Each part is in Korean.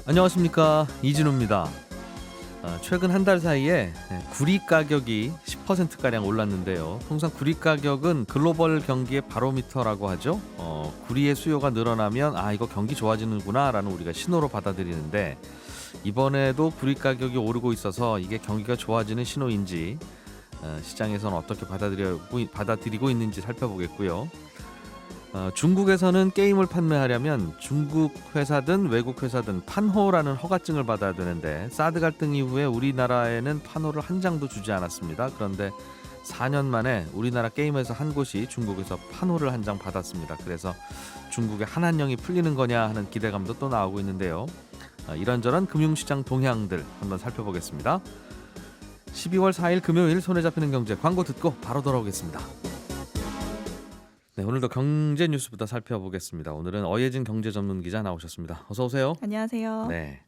안녕하십니까, 이진우입니다. 최근 한 달 사이에 구리 가격이 10%가량 올랐는데요. 통상 구리 가격은 글로벌 경기의 바로미터라고 하죠. 구리의 수요가 늘어나면 이거 경기 좋아지는구나 라는 우리가 신호로 받아들이는데, 이번에도 구리 가격이 오르고 있어서 이게 경기가 좋아지는 신호인지, 시장에서는 어떻게 받아들이고 있는지 살펴보겠고요. 중국에서는 게임을 판매하려면 중국 회사든 외국 회사든 판호라는 허가증을 받아야 되는데, 사드 갈등 이후에 우리나라에는 판호를 한 장도 주지 않았습니다. 그런데 4년 만에 우리나라 게임 회사 한 곳이 중국에서 판호를 한 장 받았습니다. 그래서 중국의 한한령이 풀리는 거냐 하는 기대감도 또 나오고 있는데요. 이런저런 금융시장 동향들 한번 살펴보겠습니다. 12월 4일 금요일 손에 잡히는 경제, 광고 듣고 바로 돌아오겠습니다. 네, 오늘도 경제 뉴스부터 살펴보겠습니다. 오늘은 어예진 경제 전문 기자 나오셨습니다. 어서 오세요. 안녕하세요. 네.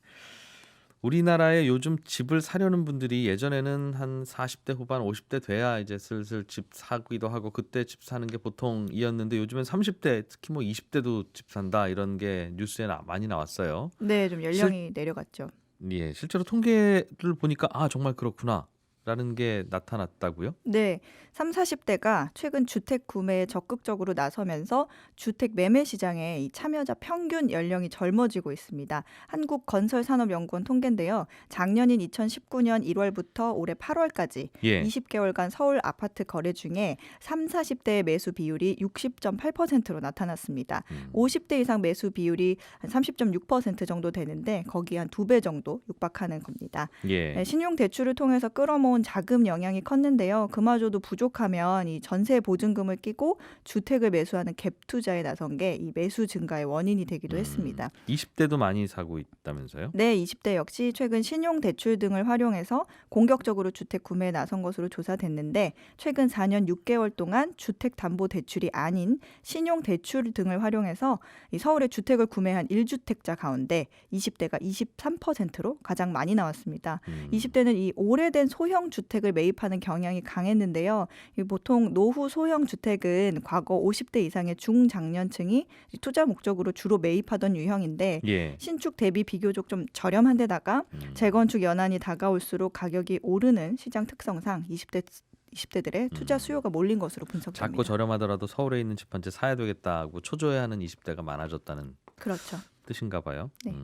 우리나라에 요즘 집을 사려는 분들이 예전에는 한 40대 후반 50대 돼야 이제 슬슬 집 사기도 하고 그때 집 사는 게 보통이었는데, 요즘엔 30대 특히 20대도 집 산다 이런 게 뉴스에 많이 나왔어요. 네, 좀 연령이 내려갔죠. 예, 실제로 통계를 보니까 정말 그렇구나 라는 게 나타났다고요? 네, 3, 40대가 최근 주택 구매에 적극적으로 나서면서 주택 매매 시장의 이 참여자 평균 연령이 젊어지고 있습니다. 한국건설산업연구원 통계인데요. 작년인 2019년 1월부터 올해 8월까지 예. 20개월간 서울 아파트 거래 중에 3, 40대의 매수 비율이 60.8%로 나타났습니다. 50대 이상 매수 비율이 한 30.6% 정도 되는데, 거기 한 2배 정도 육박하는 겁니다. 예. 네, 신용대출을 통해서 끌어모은 자금 영향이 컸는데요. 그마저도 부족하면 이 전세 보증금을 끼고 주택을 매수하는 갭 투자에 나선 게 이 매수 증가의 원인이 되기도 했습니다. 20대도 많이 사고 있다면서요? 네, 20대 역시 최근 신용대출 등을 활용해서 공격적으로 주택 구매에 나선 것으로 조사됐는데, 최근 4년 6개월 동안 주택담보대출이 아닌 신용대출 등을 활용해서 이 서울의 주택을 구매한 1주택자 가운데 20대가 23%로 가장 많이 나왔습니다. 20대는 이 오래된 소형 주택을 매입하는 경향이 강했는데요. 보통 노후 소형 주택은 과거 50대 이상의 중장년층이 투자 목적으로 주로 매입하던 유형인데, 예. 신축 대비 비교적 좀 저렴한 데다가 재건축 연한이 다가올수록 가격이 오르는 시장 특성상 20대들의 투자 수요가 몰린 것으로 분석됩니다. 작고 저렴하더라도 서울에 있는 집 한 채 사야 되겠다고 초조해 하는 20대가 많아졌다는 그렇죠. 뜻인가 봐요. 네.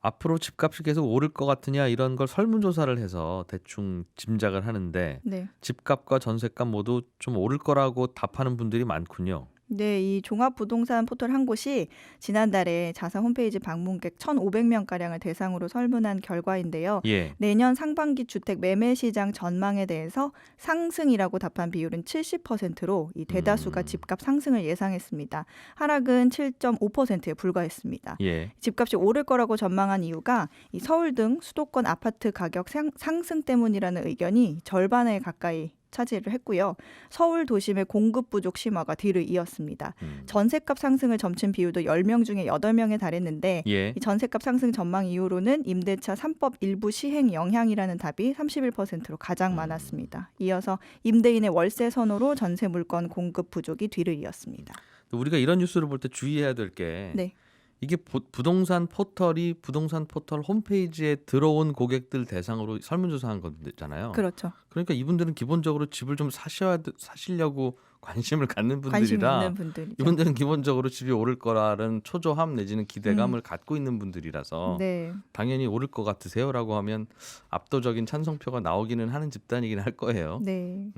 앞으로 집값이 계속 오를 것 같으냐 이런 걸 설문조사를 해서 대충 짐작을 하는데, 네. 집값과 전세값 모두 좀 오를 거라고 답하는 분들이 많군요. 네, 이 종합부동산 포털 한 곳이 지난달에 자사 홈페이지 방문객 1,500명가량을 대상으로 설문한 결과인데요. 예. 내년 상반기 주택 매매 시장 전망에 대해서 상승이라고 답한 비율은 70%로 이 대다수가 집값 상승을 예상했습니다. 하락은 7.5%에 불과했습니다. 예. 집값이 오를 거라고 전망한 이유가 이 서울 등 수도권 아파트 가격 상승 때문이라는 의견이 절반에 가까이 차지를 했고요. 서울 도심의 공급 부족 심화가 뒤를 이었습니다. 전셋값 상승을 점친 비율도 10명 중에 8명에 달했는데, 예. 이 전셋값 상승 전망 이후로는 임대차 3법 일부 시행 영향이라는 답이 31%로 가장 많았습니다. 이어서 임대인의 월세 선호로 전세 물건 공급 부족이 뒤를 이었습니다. 우리가 이런 뉴스를 볼 때 주의해야 될 게, 네. 이게 부동산 포털이 부동산 포털 홈페이지에 들어온 고객들 대상으로 설문조사한 거잖아요. 그렇죠. 그러니까 이분들은 기본적으로 집을 좀 사시려고 관심을 갖는 관심 분들이라, 있는 분들이죠. 이분들은 기본적으로 집이 오를 거라는 초조함 내지는 기대감을 갖고 있는 분들이라서 네. 당연히 오를 것 같으세요라고 하면 압도적인 찬성표가 나오기는 하는 집단이긴 할 거예요. 네.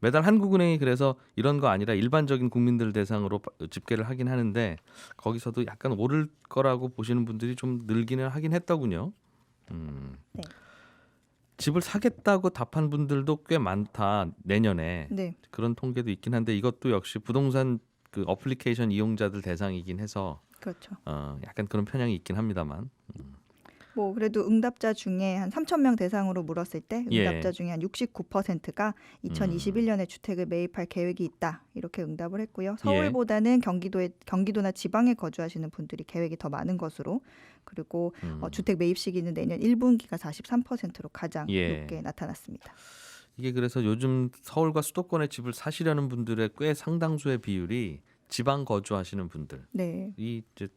매달 한국은행이 그래서 이런 거 아니라 일반적인 국민들 대상으로 집계를 하긴 하는데, 거기서도 약간 오를 거라고 보시는 분들이 좀 늘기는 하긴 했더군요. 네. 집을 사겠다고 답한 분들도 꽤 많다, 내년에. 네. 그런 통계도 있긴 한데, 이것도 역시 부동산 그 어플리케이션 이용자들 대상이긴 해서 그렇죠. 약간 그런 편향이 있긴 합니다만. 뭐 그래도 응답자 중에 한 3,000명 대상으로 물었을 때 응답자 예. 중에 한 69%가 2021년에 주택을 매입할 계획이 있다, 이렇게 응답을 했고요. 서울보다는 경기도나 지방에 거주하시는 분들이 계획이 더 많은 것으로, 그리고 주택 매입 시기는 내년 1분기가 43%로 가장 높게 나타났습니다. 이게 그래서 요즘 서울과 수도권에 집을 사시려는 분들의 꽤 상당수의 비율이 지방 거주하시는 분들 네, 이 이제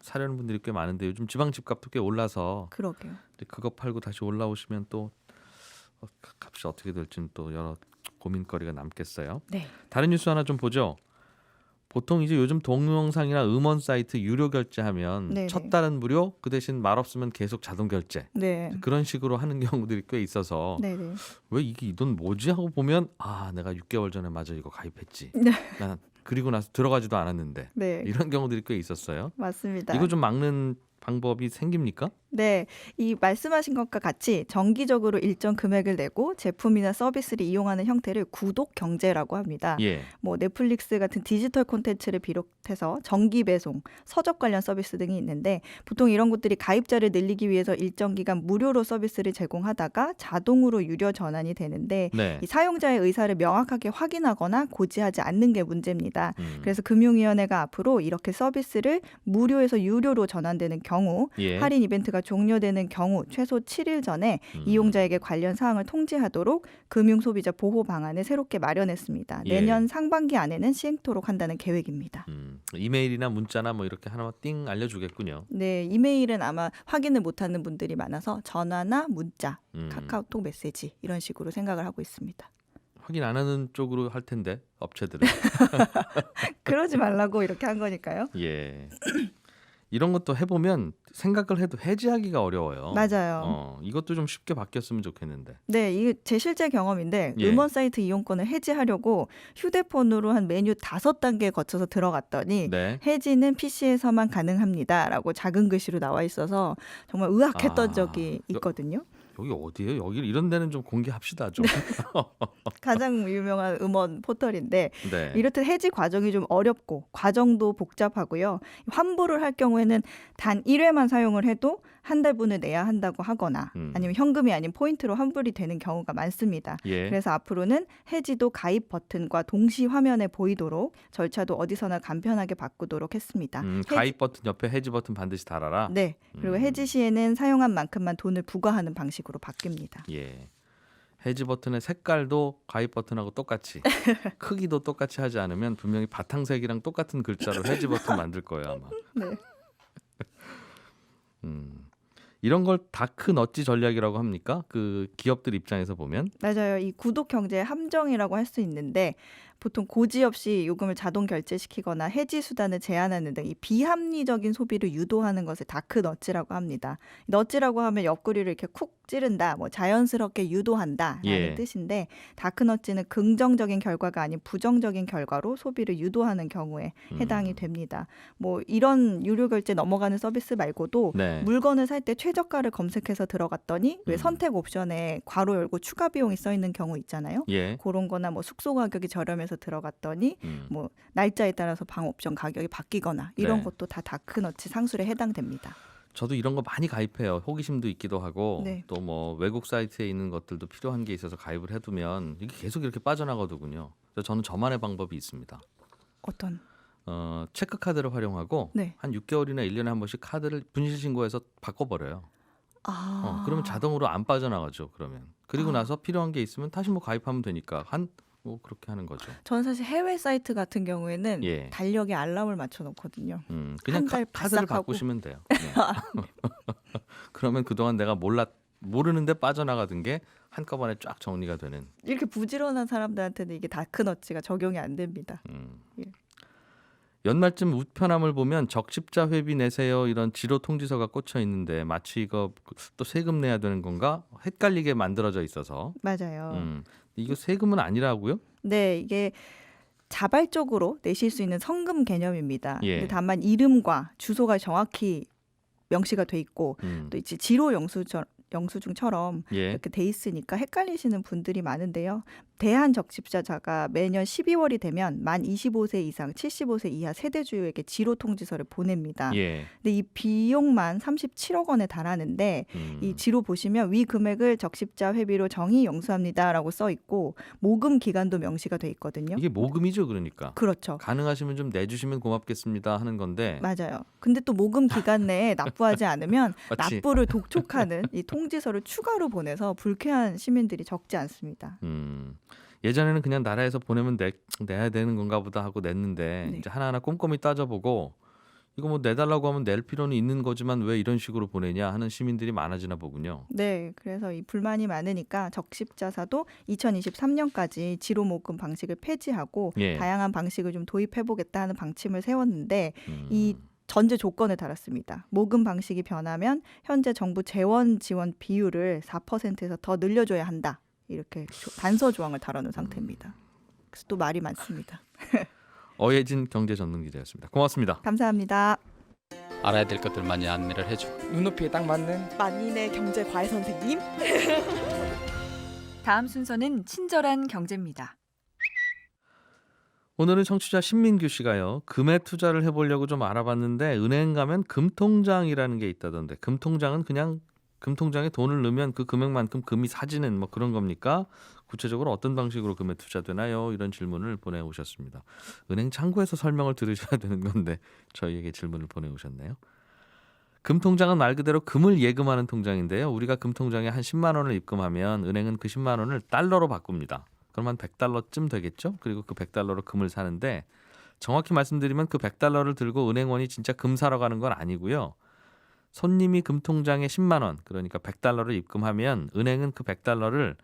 사려는 분들이 꽤 많은데 요즘 지방 집값도 꽤 올라서 그러게요. 이제 그거 팔고 다시 올라오시면 또 값이 어떻게 될지는 또 여러 고민거리가 남겠어요. 네, 다른 뉴스 하나 좀 보죠. 보통 이제 요즘 동영상이나 음원 사이트 유료 결제하면 네네. 첫 달은 무료, 그 대신 말 없으면 계속 자동 결제. 네, 그런 식으로 하는 경우들이 꽤 있어서 네, 네. 왜 이게 이 돈 뭐지 하고 보면 아 내가 6개월 전에 맞아 이거 가입했지. 네. 난 그리고 나서 들어가지도 않았는데 네, 이런 경우들이 꽤 있었어요. 맞습니다. 이거 좀 막는 방법이 생깁니까? 네, 이 말씀하신 것과 같이 정기적으로 일정 금액을 내고 제품이나 서비스를 이용하는 형태를 구독 경제라고 합니다. 예. 뭐 넷플릭스 같은 디지털 콘텐츠를 비롯해서 정기 배송, 서적 관련 서비스 등이 있는데 보통 이런 것들이 가입자를 늘리기 위해서 일정 기간 무료로 서비스를 제공하다가 자동으로 유료 전환이 되는데 네. 이 사용자의 의사를 명확하게 확인하거나 고지하지 않는 게 문제입니다. 음. 그래서 금융위원회가 앞으로 이렇게 서비스를 무료에서 유료로 전환되는 경우 예. 할인 이벤트가 종료되는 경우 최소 7일 전에 이용자에게 관련 사항을 통지하도록 금융소비자 보호 방안을 새롭게 마련했습니다. 예. 내년 상반기 안에는 시행토록 한다는 계획입니다. 이메일이나 문자나 뭐 이렇게 하나만 띵 알려주겠군요. 네, 이메일은 아마 확인을 못하는 분들이 많아서 전화나 문자, 음. 카카오톡 메시지 이런 식으로 생각을 하고 있습니다. 확인 안 하는 쪽으로 할 텐데 업체들은. 그러지 말라고 이렇게 한 거니까요. 예. 이런 것도 해보면 생각을 해도 해지하기가 어려워요. 맞아요. 이것도 좀 쉽게 바뀌었으면 좋겠는데. 네, 이게 제 실제 경험인데 예. 음원 사이트 이용권을 해지하려고 휴대폰으로 한 메뉴 5단계 거쳐서 들어갔더니 네. 해지는 PC에서만 가능합니다라고 작은 글씨로 나와 있어서 정말 의아했던 아, 적이 있거든요. 여기 어디예요? 여기 이런 데는 좀 공개합시다 좀. 가장 유명한 음원 포털인데 네. 이렇듯 해지 과정이 좀 어렵고 과정도 복잡하고요. 환불을 할 경우에는 단 1회만 사용을 해도 한 달분을 내야 한다고 하거나 아니면 현금이 아닌 포인트로 환불이 되는 경우가 많습니다. 예. 그래서 앞으로는 해지도 가입 버튼과 동시 화면에 보이도록 절차도 어디서나 간편하게 바꾸도록 했습니다. 가입 버튼 옆에 해지 버튼 반드시 달아라. 네. 그리고 해지 시에는 사용한 만큼만 돈을 부과하는 방식으로 바뀝니다. 예. 해지 버튼의 색깔도 가입 버튼하고 똑같이 크기도 똑같이 하지 않으면 분명히 바탕색이랑 똑같은 글자로 해지 버튼 만들 거예요 아마. 네. 이런 걸 다크 넛지 전략이라고 합니까? 그 기업들 입장에서 보면. 맞아요. 이 구독 경제의 함정이라고 할 수 있는데 보통 고지 없이 요금을 자동 결제시키거나 해지 수단을 제한하는 등 이 비합리적인 소비를 유도하는 것을 다크 넛지라고 합니다. 넛지라고 하면 옆구리를 이렇게 쿡 찌른다, 뭐 자연스럽게 유도한다라는 예. 뜻인데 다크 넛지는 긍정적인 결과가 아닌 부정적인 결과로 소비를 유도하는 경우에 해당이 됩니다. 뭐 이런 유료 결제 넘어가는 서비스 말고도 네. 물건을 살 때 최저가를 검색해서 들어갔더니 왜 선택 옵션에 괄호 열고 추가 비용이 써 있는 경우 있잖아요. 예. 그런 거나 뭐 숙소 가격이 저렴해서 들어갔더니 뭐 날짜에 따라서 방 옵션 가격이 바뀌거나 이런 네. 것도 다 다크너치 상술에 해당됩니다. 저도 이런 거 많이 가입해요. 호기심도 있기도 하고 네. 또 뭐 외국 사이트에 있는 것들도 필요한 게 있어서 가입을 해두면 이게 계속 이렇게 빠져나가더군요. 그래서 저는 저만의 방법이 있습니다. 어떤? 체크 카드를 활용하고 네. 한 6개월이나 1년에 한 번씩 카드를 분실 신고해서 바꿔버려요. 그러면 자동으로 안 빠져나가죠. 그러면 그리고 나서 필요한 게 있으면 다시 뭐 가입하면 되니까 뭐 그렇게 하는 거죠. 저는 사실 해외 사이트 같은 경우에는 예. 달력에 알람을 맞춰 놓거든요. 그냥 한 달 카드를 바싹 하고. 바꾸시면 돼요. 네. 그러면 그동안 내가 모르는데 빠져나가던 게 한꺼번에 쫙 정리가 되는. 이렇게 부지런한 사람들한테는 이게 다크너치가 적용이 안 됩니다. 예. 연말쯤 우편함을 보면 적십자 회비 내세요 이런 지로 통지서가 꽂혀 있는데 마치 이거 또 세금 내야 되는 건가 헷갈리게 만들어져 있어서 맞아요. 이거 세금은 아니라고요? 네, 이게 자발적으로 내실 수 있는 성금 개념입니다. 예. 근데 다만 이름과 주소가 정확히 명시가 돼 있고 또 이제 지로 영수증처럼 예. 이렇게 돼 있으니까 헷갈리시는 분들이 많은데요. 대한적십자자가 매년 12월이 되면 만 25세 이상 75세 이하 세대주요에게 지로 통지서를 보냅니다. 예. 근데 이 비용만 37억 원에 달하는데 이 지로 보시면 위 금액을 적십자 회비로 정의 영수합니다라고 써 있고 모금 기간도 명시가 돼 있거든요. 이게 모금이죠, 그러니까. 그렇죠. 가능하시면 좀 내주시면 고맙겠습니다 하는 건데. 맞아요. 근데 또 모금 기간 내에 납부하지 않으면 맞지. 납부를 독촉하는 이 통지서를 추가로 보내서 불쾌한 시민들이 적지 않습니다. 예전에는 그냥 나라에서 보내면 내야 되는 건가 보다 하고 냈는데 네. 이제 하나하나 꼼꼼히 따져보고 이거 뭐 내달라고 하면 낼 필요는 있는 거지만 왜 이런 식으로 보내냐 하는 시민들이 많아지나 보군요. 네, 그래서 이 불만이 많으니까 적십자사도 2023년까지 지로 모금 방식을 폐지하고 예. 다양한 방식을 좀 도입해보겠다는 방침을 세웠는데 이 음. 전제 조건을 달았습니다. 모금 방식이 변하면 현재 정부 재원 지원 비율을 4%에서 더 늘려줘야 한다. 이렇게 단서 조항을 달아놓은 상태입니다. 그래서 또 말이 많습니다. 어예진 경제전문기자였습니다. 고맙습니다. 감사합니다. 알아야 될 것들 많이 안내를 해주고 눈높이에 딱 맞는 만인의 경제 과외 선생님. 다음 순서는 친절한 경제입니다. 오늘은 청취자 신민규 씨가요. 금에 투자를 해보려고 좀 알아봤는데 은행 가면 금통장이라는 게 있다던데 금통장은 그냥 금통장에 돈을 넣으면 그 금액만큼 금이 사지는 뭐 그런 겁니까? 구체적으로 어떤 방식으로 금에 투자되나요? 이런 질문을 보내오셨습니다. 은행 창구에서 설명을 들으셔야 되는 건데 저희에게 질문을 보내오셨네요. 금통장은 말 그대로 금을 예금하는 통장인데요. 우리가 금통장에 한 10만 원을 입금하면 은행은 그 10만 원을 달러로 바꿉니다. 그럼 한 100달러쯤 되겠죠? 그리고 그 100달러로 금을 사는데 정확히 말씀드리면 그 100달러를 들고 은행원이 진짜 금 사러 가는 건 아니고요. 손님이 금통장에 10만 원, 그러니까 100달러를 입금하면 은행은 그 100달러를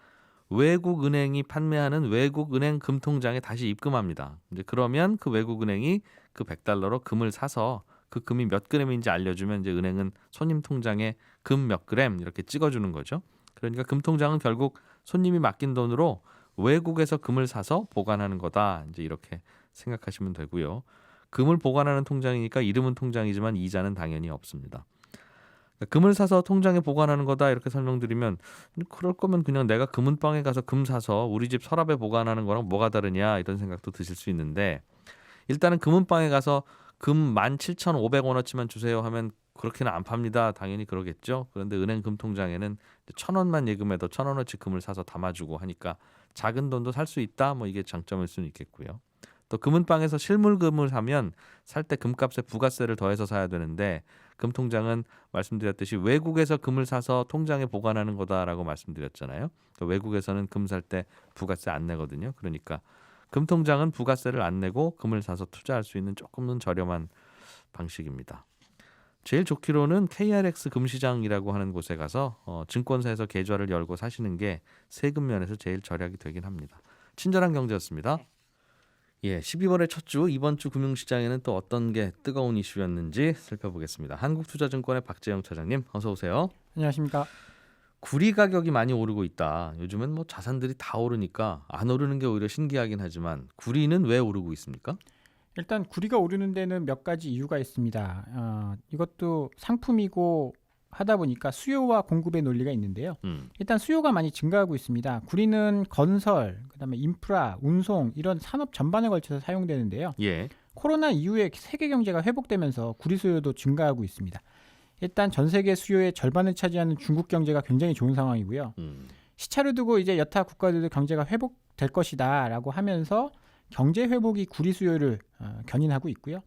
외국 은행이 판매하는 외국 은행 금통장에 다시 입금합니다. 이제 그러면 그 외국 은행이 그 100달러로 금을 사서 그 금이 몇 그램인지 알려주면 이제 은행은 손님 통장에 금 몇 그램 이렇게 찍어주는 거죠. 그러니까 금통장은 결국 손님이 맡긴 돈으로 외국에서 금을 사서 보관하는 거다. 이제 이렇게 생각하시면 되고요. 금을 보관하는 통장이니까 이름은 통장이지만 이자는 당연히 없습니다. 금을 사서 통장에 보관하는 거다 이렇게 설명드리면 그럴 거면 그냥 내가 금은방에 가서 금 사서 우리 집 서랍에 보관하는 거랑 뭐가 다르냐 이런 생각도 드실 수 있는데 일단은 금은방에 가서 금 17,500원어치만 주세요 하면 그렇게는 안 팝니다. 당연히 그러겠죠. 그런데 은행 금통장에는 1,000원만 예금해도 1,000원어치 금을 사서 담아주고 하니까 작은 돈도 살 수 있다. 뭐 이게 장점일 수는 있겠고요. 또 금은방에서 실물금을 사면 살 때 금값에 부가세를 더해서 사야 되는데 금통장은 말씀드렸듯이 외국에서 금을 사서 통장에 보관하는 거다라고 말씀드렸잖아요. 그러니까 외국에서는 금 살 때 부가세 안 내거든요. 그러니까 금통장은 부가세를 안 내고 금을 사서 투자할 수 있는 조금은 저렴한 방식입니다. 제일 좋기로는 KRX 금시장이라고 하는 곳에 가서 증권사에서 계좌를 열고 사시는 게 세금 면에서 제일 절약이 되긴 합니다. 친절한 경제였습니다. 예, 12월의 첫 주 이번 주 금융시장에는 또 어떤 게 뜨거운 이슈였는지 살펴보겠습니다. 한국투자증권의 박재영 차장님 어서 오세요. 안녕하십니까. 구리 가격이 많이 오르고 있다. 요즘은 뭐 자산들이 다 오르니까 안 오르는 게 오히려 신기하긴 하지만 구리는 왜 오르고 있습니까? 일단 구리가 오르는 데는 몇 가지 이유가 있습니다. 이것도 상품이고 하다 보니까 수요와 공급의 논리가 있는데요. 일단 수요가 많이 증가하고 있습니다. 구리는 건설, 그다음에 인프라, 운송 이런 산업 전반에 걸쳐서 사용되는데요. 예. 코로나 이후에 세계 경제가 회복되면서 구리 수요도 증가하고 있습니다. 일단 전 세계 수요의 절반을 차지하는 중국 경제가 굉장히 좋은 상황이고요. 시차를 두고 이제 여타 국가들도 경제가 회복될 것이다라고 하면서 경제 회복이 구리 수요를 견인하고 있고요.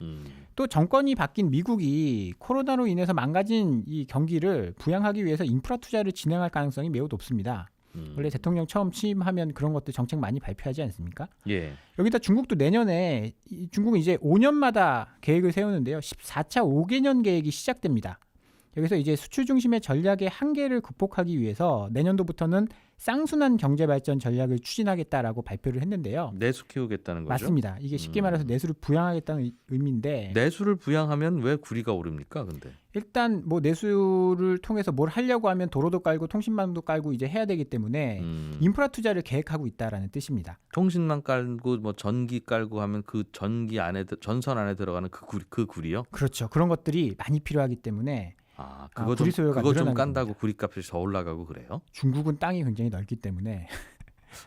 또 정권이 바뀐 미국이 코로나로 인해서 망가진 이 경기를 부양하기 위해서 인프라 투자를 진행할 가능성이 매우 높습니다. 원래 대통령 처음 취임하면 그런 것들 정책 많이 발표하지 않습니까? 예. 여기다 중국도 내년에 중국은 이제 5년마다 계획을 세우는데요. 14차 5개년 계획이 시작됩니다. 여기서 이제 수출 중심의 전략의 한계를 극복하기 위해서 내년도부터는 쌍순환 경제 발전 전략을 추진하겠다라고 발표를 했는데요. 내수 키우겠다는 거죠? 맞습니다. 이게 쉽게 말해서 내수를 부양하겠다는 의미인데 내수를 부양하면 왜 구리가 오릅니까? 근데 일단 뭐 내수를 통해서 뭘 하려고 하면 도로도 깔고 통신망도 깔고 이제 해야 되기 때문에 인프라 투자를 계획하고 있다라는 뜻입니다. 통신망 깔고 뭐 전기 깔고 하면 그 전기 안에 전선 안에 들어가는 그 구리요? 그렇죠. 그런 것들이 많이 필요하기 때문에 그거 구리 수요가 그거 좀 늘어나게 깐다고 구리값이 더 올라가고 그래요? 중국은 땅이 굉장히 넓기 때문에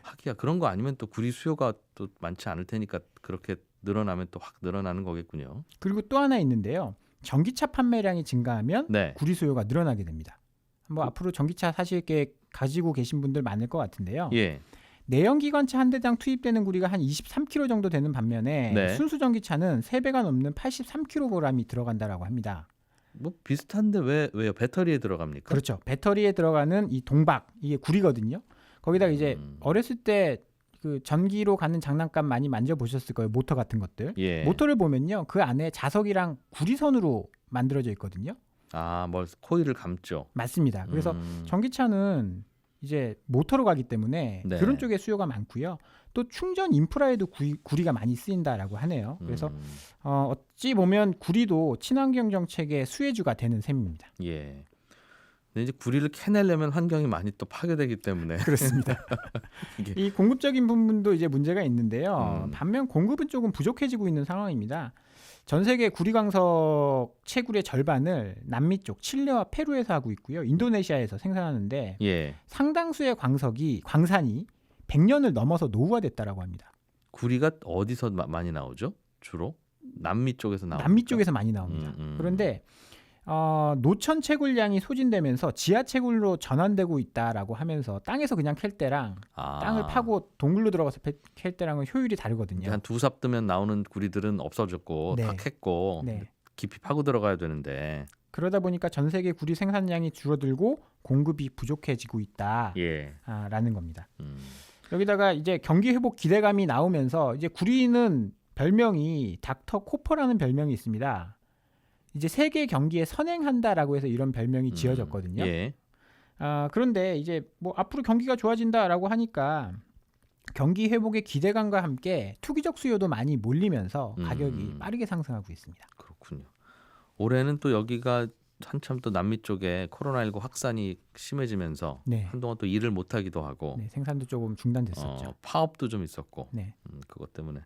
하기야 그런 거 아니면 또 구리 수요가 또 많지 않을 테니까 그렇게 늘어나면 또 확 늘어나는 거겠군요. 그리고 또 하나 있는데요. 전기차 판매량이 증가하면 네. 구리 수요가 늘어나게 됩니다. 뭐 앞으로 전기차 사실 계획 가지고 계신 분들 많을 것 같은데요. 예. 내연기관차 한 대당 투입되는 구리가 한 23kg 정도 되는 반면에 네. 순수 전기차는 3배가 넘는 83kg이 들어간다라고 합니다. 뭐 비슷한데 왜요? 배터리에 들어갑니까? 그렇죠. 배터리에 들어가는 이 동박 이게 구리거든요. 거기다 이제 어렸을 때 그 전기로 가는 장난감 많이 만져보셨을 거예요. 모터 같은 것들. 예. 모터를 보면요. 그 안에 자석이랑 구리선으로 만들어져 있거든요. 뭘 코일을 감죠. 맞습니다. 그래서 전기차는 이제 모터로 가기 때문에 네. 그런 쪽에 수요가 많고요. 또 충전 인프라에도 구리가 많이 쓰인다라고 하네요. 그래서 어찌 보면 구리도 친환경 정책의 수혜주가 되는 셈입니다. 예. 근데 이제 구리를 캐내려면 환경이 많이 또 파괴되기 때문에 그렇습니다. 이게- 이 공급적인 부분도 이제 문제가 있는데요. 반면 공급은 조금 부족해지고 있는 상황입니다. 전 세계 구리광석 채굴의 절반을 남미 쪽 칠레와 페루에서 하고 있고요. 인도네시아에서 생산하는데 예. 상당수의 광산이 100년을 넘어서 노후화됐다라고 합니다. 구리가 어디서 많이 나오죠? 주로 남미 쪽에서 나오죠. 남미 쪽에서 많이 나옵니다. 그런데 노천 채굴량이 소진되면서 지하 채굴로 전환되고 있다라고 하면서 땅에서 그냥 캘 때랑 땅을 파고 동굴로 들어가서 캘 때랑은 효율이 다르거든요. 한 두 삽 뜨면 나오는 구리들은 없어졌고 네. 다 캤고 네. 깊이 파고 들어가야 되는데 그러다 보니까 전 세계 구리 생산량이 줄어들고 공급이 부족해지고 있다라는 예. 겁니다. 음. 여기다가 이제 경기 회복 기대감이 나오면서 이제 구리는 별명이 닥터 코퍼라는 별명이 있습니다. 이제 세계 경기에 선행한다라고 해서 이런 별명이 지어졌거든요. 예. 그런데 이제 뭐 앞으로 경기가 좋아진다라고 하니까 경기 회복의 기대감과 함께 투기적 수요도 많이 몰리면서 가격이 빠르게 상승하고 있습니다. 그렇군요. 올해는 또 여기가 한참 또 남미 쪽에 코로나19 확산이 심해지면서 네. 한동안 또 일을 못 하기도 하고 네, 생산도 조금 중단됐었죠. 파업도 좀 있었고 네. 그것 때문에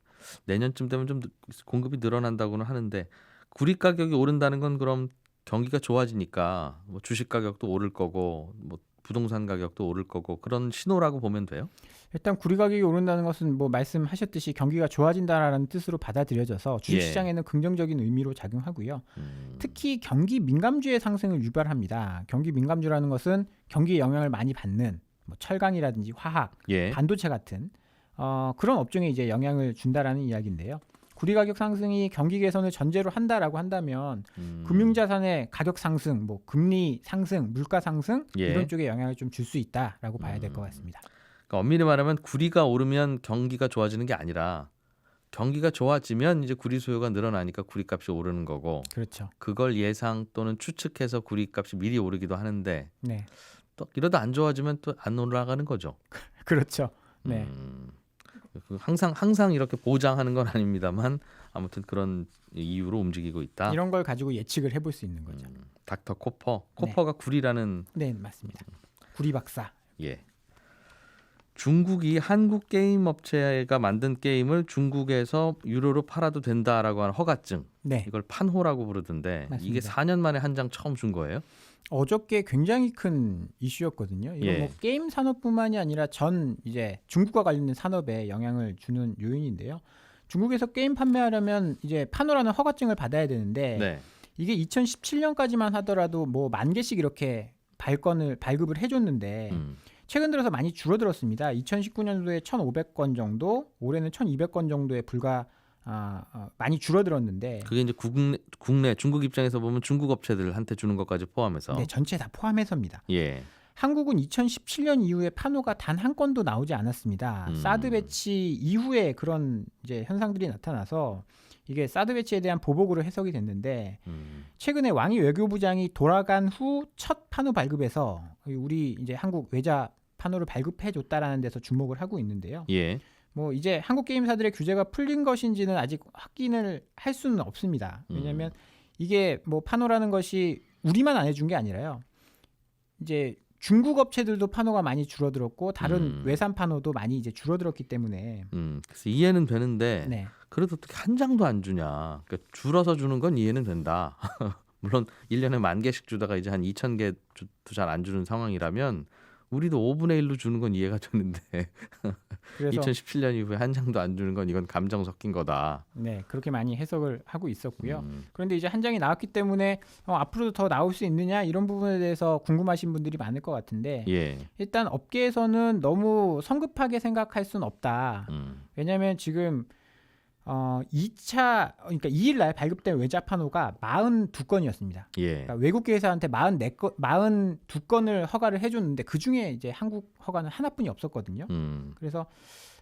내년쯤 되면 좀 공급이 늘어난다고는 하는데 구리 가격이 오른다는 건 그럼 경기가 좋아지니까 뭐 주식 가격도 오를 거고 뭐 부동산 가격도 오를 거고 그런 신호라고 보면 돼요? 일단 구리 가격이 오른다는 것은 뭐 말씀하셨듯이 경기가 좋아진다라는 뜻으로 받아들여져서 주식시장에는 긍정적인 의미로 작용하고요. 특히 경기 민감주의 상승을 유발합니다. 경기 민감주라는 것은 경기에 영향을 많이 받는 뭐 철강이라든지 화학, 예. 반도체 같은 그런 업종에 이제 영향을 준다라는 이야기인데요. 구리 가격 상승이 경기 개선을 전제로 한다라고 한다면 금융자산의 가격 상승, 뭐 금리 상승, 물가 상승 예. 이런 쪽에 영향을 좀 줄 수 있다라고 봐야 될 것 같습니다. 그러니까 엄밀히 말하면 구리가 오르면 경기가 좋아지는 게 아니라 경기가 좋아지면 이제 구리 수요가 늘어나니까 구리값이 오르는 거고 그렇죠. 그걸 예상 또는 추측해서 구리값이 미리 오르기도 하는데 네, 또 이러다 안 좋아지면 또 안 올라가는 거죠. 그렇죠. 네. 항상 이렇게 보장하는 건 아닙니다만 아무튼 그런 이유로 움직이고 있다. 이런 걸 가지고 예측을 해볼 수 있는 거죠. 닥터 코퍼가 구리라는 네, 맞습니다. 구리 박사. 예. 중국이 한국 게임 업체가 만든 게임을 중국에서 유료로 팔아도 된다라고 하는 허가증. 네, 이걸 판호라고 부르던데 맞습니다. 이게 4년 만에 한 장 처음 준 거예요? 어저께 굉장히 큰 이슈였거든요. 이건 예. 뭐 게임 산업뿐만이 아니라 전 이제 중국과 관련된 산업에 영향을 주는 요인인데요. 중국에서 게임 판매하려면 이제 판호라는 허가증을 받아야 되는데 네. 이게 2017년까지만 하더라도 뭐 10,000개씩 이렇게 발급을 해줬는데 최근 들어서 많이 줄어들었습니다. 2019년도에 1,500건 정도, 올해는 1,200건 정도에 많이 줄어들었는데 그게 이제 국내 중국 입장에서 보면 중국 업체들한테 주는 것까지 포함해서 네, 전체 다 포함해서입니다. 예. 한국은 2017년 이후에 판호가 단 한 건도 나오지 않았습니다. 사드 배치 이후에 그런 이제 현상들이 나타나서 이게 사드 배치에 대한 보복으로 해석이 됐는데 최근에 왕이 외교부장이 돌아간 후 첫 판호 발급에서 우리 이제 한국 외자 판호를 발급해 줬다라는 데서 주목을 하고 있는데요. 예. 뭐 이제 한국 게임사들의 규제가 풀린 것인지는 아직 확인을 할 수는 없습니다. 왜냐하면 이게 뭐 판호라는 것이 우리만 안 해준 게 아니라요. 이제 중국 업체들도 판호가 많이 줄어들었고 다른 외산 판호도 많이 이제 줄어들었기 때문에 그래서 이해는 되는데 네. 그래도 어떻게 한 장도 안 주냐? 그러니까 줄어서 주는 건 이해는 된다. 물론 1년에 10,000개씩 주다가 이제 한 2,000개도 잘 안 주는 상황이라면 우리도 5분의 1로 주는 건 이해가 되는데 그래서 2017년 이후에 한 장도 안 주는 건 이건 감정 섞인 거다. 네, 그렇게 많이 해석을 하고 있었고요. 그런데 이제 한 장이 나왔기 때문에 앞으로도 더 나올 수 있느냐 이런 부분에 대해서 궁금하신 분들이 많을 것 같은데 예. 일단 업계에서는 너무 성급하게 생각할 수는 없다. 왜냐하면 지금 2차 그러니까 2일 날 발급된 외자 판호가 42건이었습니다. 예. 그러니까 외국계 회사한테 42건을 허가를 해줬는데 그 중에 이제 한국 허가는 하나뿐이 없었거든요. 그래서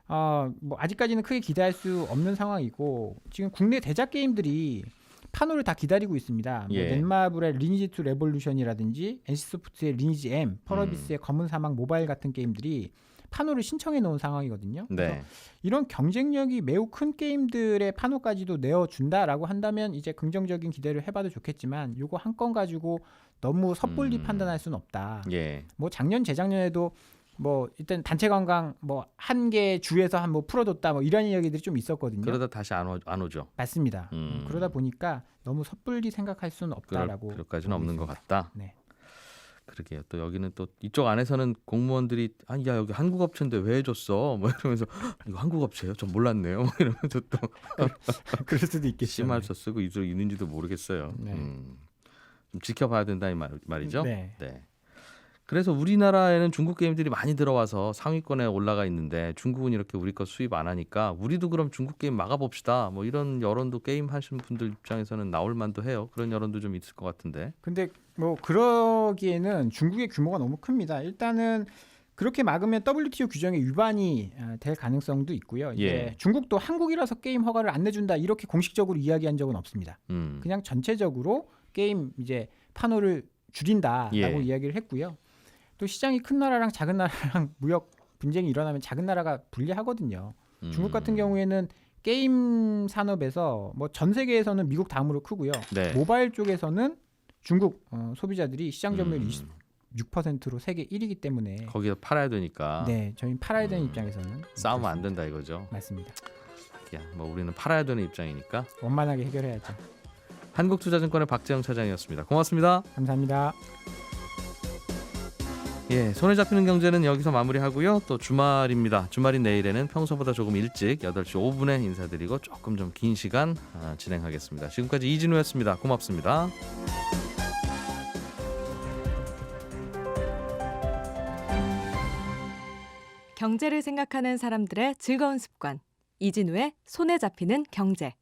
뭐 아직까지는 크게 기대할 수 없는 상황이고 지금 국내 대작 게임들이 판호를 다 기다리고 있습니다. 뭐 예. 넷마블의 리니지 2 레볼루션이라든지 NC소프트의 리니지 M, 펄어비스의 검은 사막 모바일 같은 게임들이 판호를 신청해 놓은 상황이거든요. 그래서 네. 이런 경쟁력이 매우 큰 게임들의 판호까지도 내어준다라고 한다면 이제 긍정적인 기대를 해봐도 좋겠지만 요거 한 건 가지고 너무 섣불리 판단할 수는 없다. 예. 뭐 작년 재작년에도 뭐 일단 단체 관광 뭐 한 개 주에서 한 뭐 풀어줬다 뭐 이런 이야기들이 좀 있었거든요. 그러다 다시 안 오죠. 맞습니다. 그러다 보니까 너무 섣불리 생각할 수는 없다라고. 그럴까지는 없는 것 같다. 네. 그러게요. 또 여기는 또 이쪽 안에서는 공무원들이 아니 야 여기 한국 업체인데 왜 해줬어? 뭐 이러면서 이거 한국 업체예요? 전 몰랐네요. 뭐 이러면서 또 그럴 수도 있겠죠. 심할서 쓰고 있는지도 모르겠어요. 네. 좀 지켜봐야 된다 이 말이죠. 네. 네. 그래서 우리나라에는 중국 게임들이 많이 들어와서 상위권에 올라가 있는데 중국은 이렇게 우리 거 수입 안 하니까 우리도 그럼 중국 게임 막아봅시다. 뭐 이런 여론도 게임 하시는 분들 입장에서는 나올 만도 해요. 그런 여론도 좀 있을 것 같은데. 근데 뭐 그러기에는 중국의 규모가 너무 큽니다. 일단은 그렇게 막으면 WTO 규정에 위반이 될 가능성도 있고요. 이제 예. 중국도 한국이라서 게임 허가를 안 내준다 이렇게 공식적으로 이야기한 적은 없습니다. 그냥 전체적으로 게임 이제 판호를 줄인다라고 예. 이야기를 했고요. 또 시장이 큰 나라랑 작은 나라랑 무역 분쟁이 일어나면 작은 나라가 불리하거든요. 중국 같은 경우에는 게임 산업에서 뭐 전 세계에서는 미국 다음으로 크고요. 네. 모바일 쪽에서는 중국 소비자들이 시장 점유율 26%로 세계 1위이기 때문에 거기서 팔아야 되니까 네, 저희 팔아야 되는 입장에서는 싸우면 안 된다 이거죠. 맞습니다. 야, 뭐 우리는 팔아야 되는 입장이니까. 원만하게 해결해야죠. 한국투자증권의 박재영 차장이었습니다. 고맙습니다. 감사합니다. 예, 손에 잡히는 경제는 여기서 마무리하고요. 또 주말입니다. 주말인 내일에는 평소보다 조금 일찍 8시 5분에 인사드리고 조금 좀 긴 시간 진행하겠습니다. 지금까지 이진우였습니다. 고맙습니다. 경제를 생각하는 사람들의 즐거운 습관. 이진우의 손에 잡히는 경제.